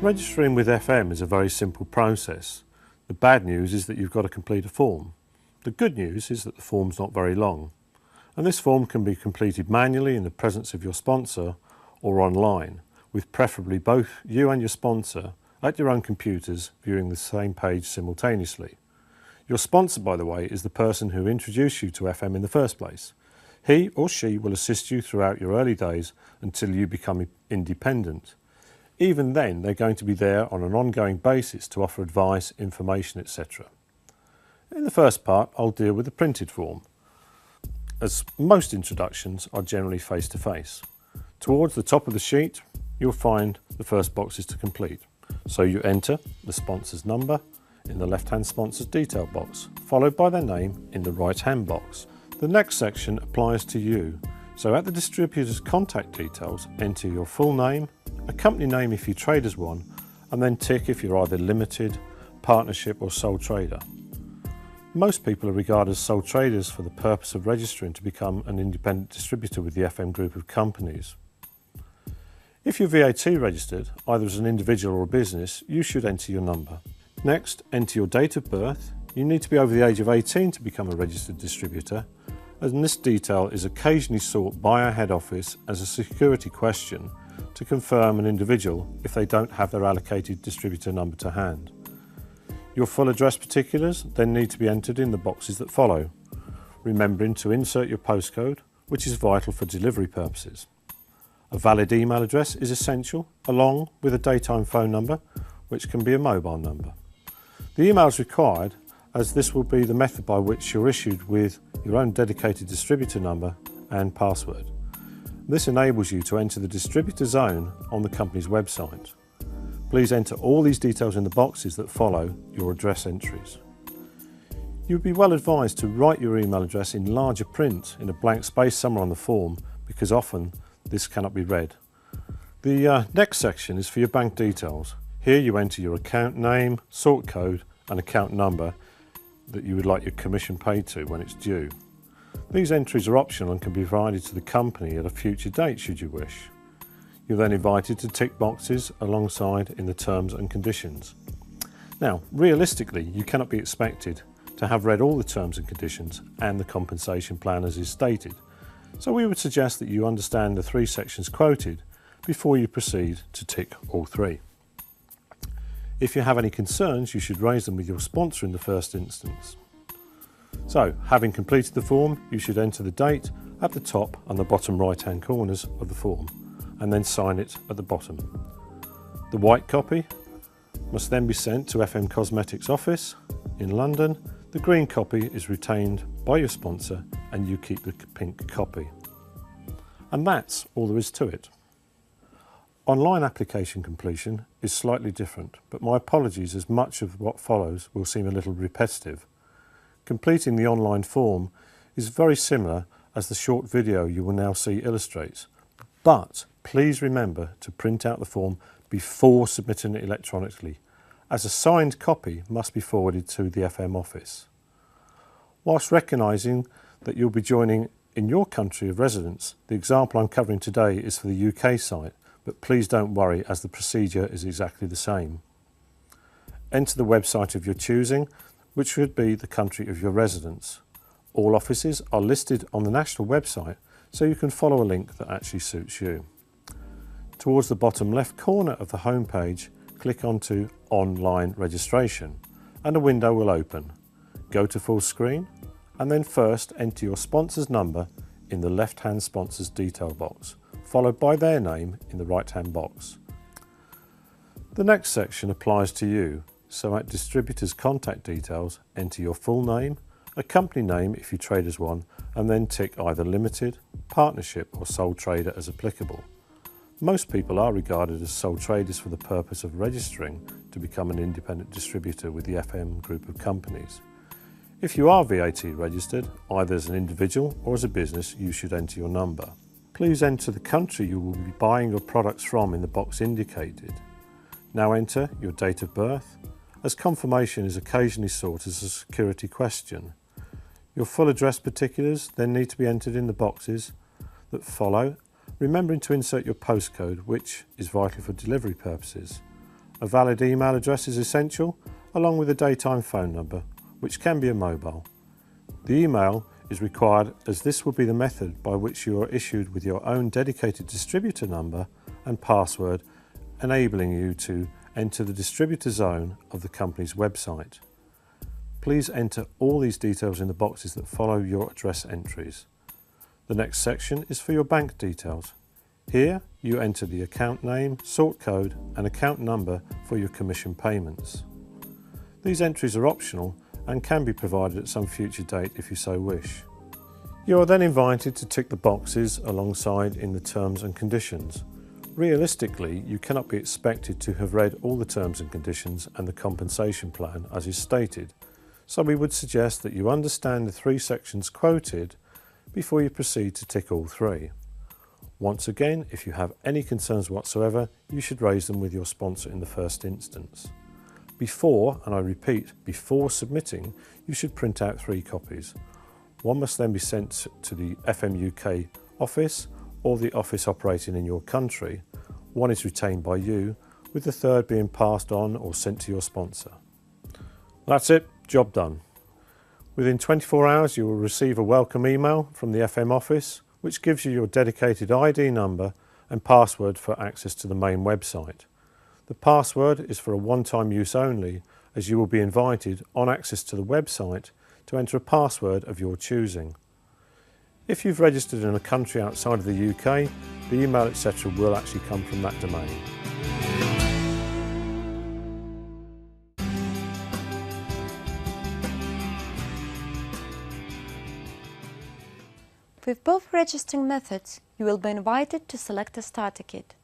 Registering with FM is a very simple process. The bad news is that you've got to complete a form. The good news is that the form's not very long. And this form can be completed manually in the presence of your sponsor or online, with preferably both you and your sponsor at your own computers viewing the same page simultaneously. Your sponsor, by the way, is the person who introduced you to FM in the first place. He or she will assist you throughout your early days until you become independent. Even then, they're going to be there on an ongoing basis to offer advice, information, etc. In the first part, I'll deal with the printed form, as most introductions are generally face-to-face. Towards the top of the sheet, you'll find the first boxes to complete. So you enter the sponsor's number in the left-hand sponsor's detail box, followed by their name in the right-hand box. The next section applies to you. So at the distributor's contact details, enter your full name, a company name if you trade as one, and then tick if you're either limited, partnership or sole trader. Most people are regarded as sole traders for the purpose of registering to become an independent distributor with the FM group of companies. If you're VAT registered, either as an individual or a business, you should enter your number. Next, enter your date of birth. You need to be over the age of 18 to become a registered distributor, and this detail is occasionally sought by our head office as a security question to confirm an individual if they don't have their allocated distributor number to hand. Your full address particulars then need to be entered in the boxes that follow, remembering to insert your postcode, which is vital for delivery purposes. A valid email address is essential, along with a daytime phone number, which can be a mobile number. The email is required, as this will be the method by which you're issued with your own dedicated distributor number and password. This enables you to enter the distributor zone on the company's website. Please enter all these details in the boxes that follow your address entries. You would be well advised to write your email address in larger print in a blank space somewhere on the form, because often this cannot be read. The next section is for your bank details. Here you enter your account name, sort code and account number that you would like your commission paid to when it's due. These entries are optional and can be provided to the company at a future date should you wish. You're then invited to tick boxes alongside in the terms and conditions. Now, realistically, you cannot be expected to have read all the terms and conditions and the compensation plan as is stated, so we would suggest that you understand the three sections quoted before you proceed to tick all three. If you have any concerns, you should raise them with your sponsor in the first instance. So, having completed the form, you should enter the date at the top and the bottom right-hand corners of the form, and then sign it at the bottom. The white copy must then be sent to FM Cosmetics office in London. The green copy is retained by your sponsor and you keep the pink copy. And that's all there is to it. Online application completion is slightly different, but my apologies as much of what follows will seem a little repetitive. Completing the online form is very similar as the short video you will now see illustrates, but please remember to print out the form before submitting it electronically, as a signed copy must be forwarded to the FM office. Whilst recognising that you'll be joining in your country of residence, the example I'm covering today is for the UK site, but please don't worry as the procedure is exactly the same. Enter the website of your choosing, which should be the country of your residence. All offices are listed on the national website, so you can follow a link that actually suits you. Towards the bottom left corner of the home page, click onto Online Registration and a window will open. Go to full screen and then first enter your sponsor's number in the left-hand sponsor's detail box, followed by their name in the right-hand box. The next section applies to you, so at distributor's contact details, enter your full name, a company name if you trade as one, and then tick either limited, partnership or sole trader as applicable. Most people are regarded as sole traders for the purpose of registering to become an independent distributor with the FM group of companies. If you are VAT registered, either as an individual or as a business, you should enter your number. Please enter the country you will be buying your products from in the box indicated. Now enter your date of birth, as confirmation is occasionally sought as a security question. Your full address particulars then need to be entered in the boxes that follow, remembering to insert your postcode, which is vital for delivery purposes. A valid email address is essential, along with a daytime phone number, which can be a mobile. The email is required as this will be the method by which you are issued with your own dedicated distributor number and password, enabling you to enter the distributor zone of the company's website. Please enter all these details in the boxes that follow your address entries. The next section is for your bank details. Here you enter the account name, sort code and account number for your commission payments. These entries are optional and can be provided at some future date if you so wish. You are then invited to tick the boxes alongside in the terms and conditions. Realistically, you cannot be expected to have read all the terms and conditions and the compensation plan as is stated, so we would suggest that you understand the 3 sections quoted before you proceed to tick all 3. Once again, if you have any concerns whatsoever, you should raise them with your sponsor in the first instance. Before, and I repeat, before submitting, you should print out 3 copies. One must then be sent to the FM UK office or the office operating in your country. One is retained by you, with the third being passed on or sent to your sponsor. That's it, job done. Within 24 hours you will receive a welcome email from the FM office which gives you your dedicated ID number and password for access to the main website. The password is for a one-time use only, as you will be invited on access to the website to enter a password of your choosing. If you've registered in a country outside of the UK, the email etc. will actually come from that domain. With both registering methods, you will be invited to select a starter kit.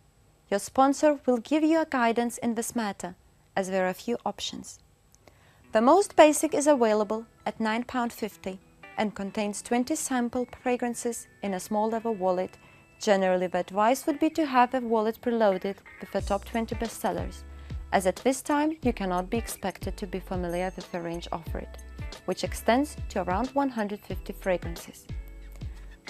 Your sponsor will give you a guidance in this matter, as there are a few options. The most basic is available at £9.50 and contains 20 sample fragrances in a small leather wallet. Generally, the advice would be to have the wallet preloaded with the top 20 bestsellers, as at this time you cannot be expected to be familiar with the range offered, which extends to around 150 fragrances.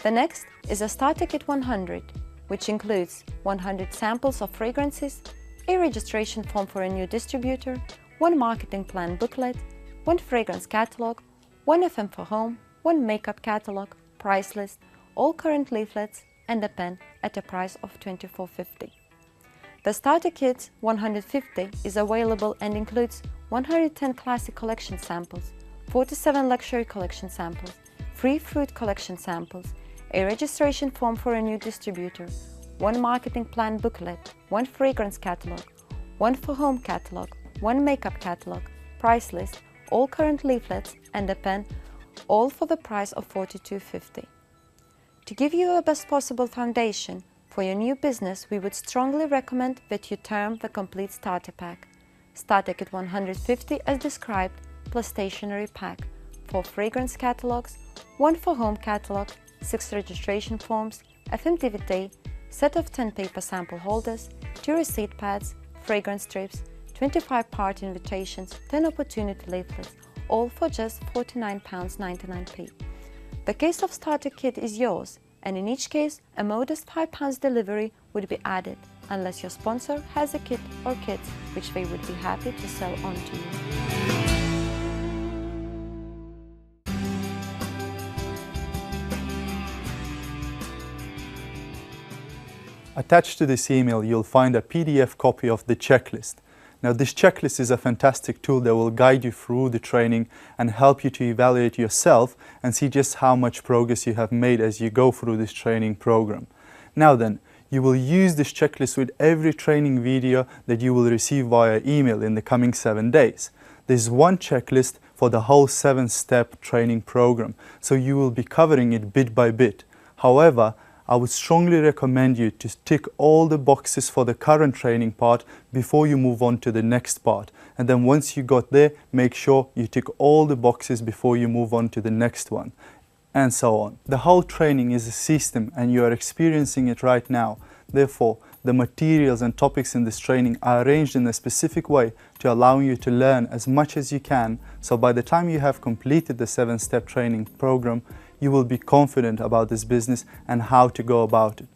The next is a Starter Kit 100, which includes 100 samples of fragrances, a registration form for a new distributor, 1 marketing plan booklet, 1 fragrance catalog, 1 FM for home, 1 makeup catalog, price list, all current leaflets, and a pen at a price of £24.50. The Starter Kit 150 is available and includes 110 Classic Collection samples, 47 Luxury Collection samples, 3 Fruit Collection samples, a registration form for a new distributor, 1 marketing plan booklet, 1 fragrance catalog, 1 for home catalog, 1 makeup catalog, price list, all current leaflets, and a pen, all for the price of £42.50. To give you a best possible foundation for your new business, we would strongly recommend that you term the complete starter pack. Starter Kit 150 as described, plus stationery pack, 4 fragrance catalogs, 1 for home catalog, 6 registration forms, FM DVD, set of 10 paper sample holders, 2 receipt pads, fragrance strips, 25 party invitations, 10 opportunity leaflets, all for just £49.99. The case of starter kit is yours, and in each case a modest £5 delivery would be added, unless your sponsor has a kit or kits which they would be happy to sell on to you. Attached to this email, you'll find a PDF copy of the checklist. Now, this checklist is a fantastic tool that will guide you through the training and help you to evaluate yourself and see just how much progress you have made as you go through this training program. Now then, you will use this checklist with every training video that you will receive via email in the coming 7 days. There's one checklist for the whole 7-step training program, so you will be covering it bit by bit. However, I would strongly recommend you to tick all the boxes for the current training part before you move on to the next part. And then once you got there, make sure you tick all the boxes before you move on to the next one, and so on. The whole training is a system and you are experiencing it right now. Therefore, the materials and topics in this training are arranged in a specific way to allow you to learn as much as you can, so by the time you have completed the 7-step training program, you will be confident about this business and how to go about it.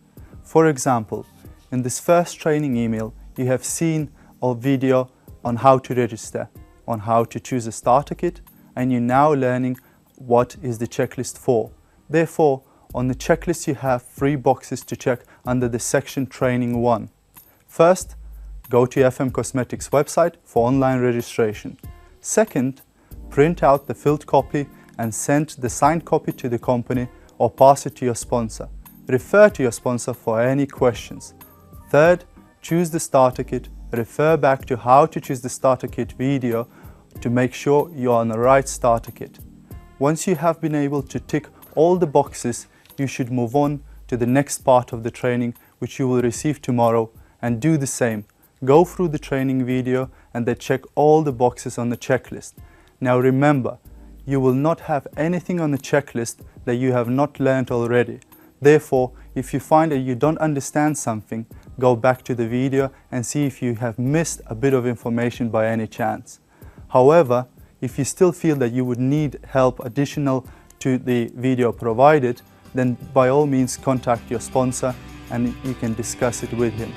For example, in this first training email, you have seen of video on how to register, on how to choose a starter kit, and you're now learning what is the checklist for. Therefore, on the checklist you have 3 boxes to check under the section Training 1. First, go to FM Cosmetics website for online registration. Second, print out the filled copy and send the signed copy to the company or pass it to your sponsor. Refer to your sponsor for any questions. Third, choose the starter kit. Refer back to how to choose the starter kit video to make sure you're on the right starter kit. Once you have been able to tick all the boxes, you should move on to the next part of the training, which you will receive tomorrow, and do the same. Go through the training video and then check all the boxes on the checklist. Now remember, you will not have anything on the checklist that you have not learned already. Therefore, if you find that you don't understand something, go back to the video and see if you have missed a bit of information by any chance. However, if you still feel that you would need help additional to the video provided, then by all means contact your sponsor and you can discuss it with him.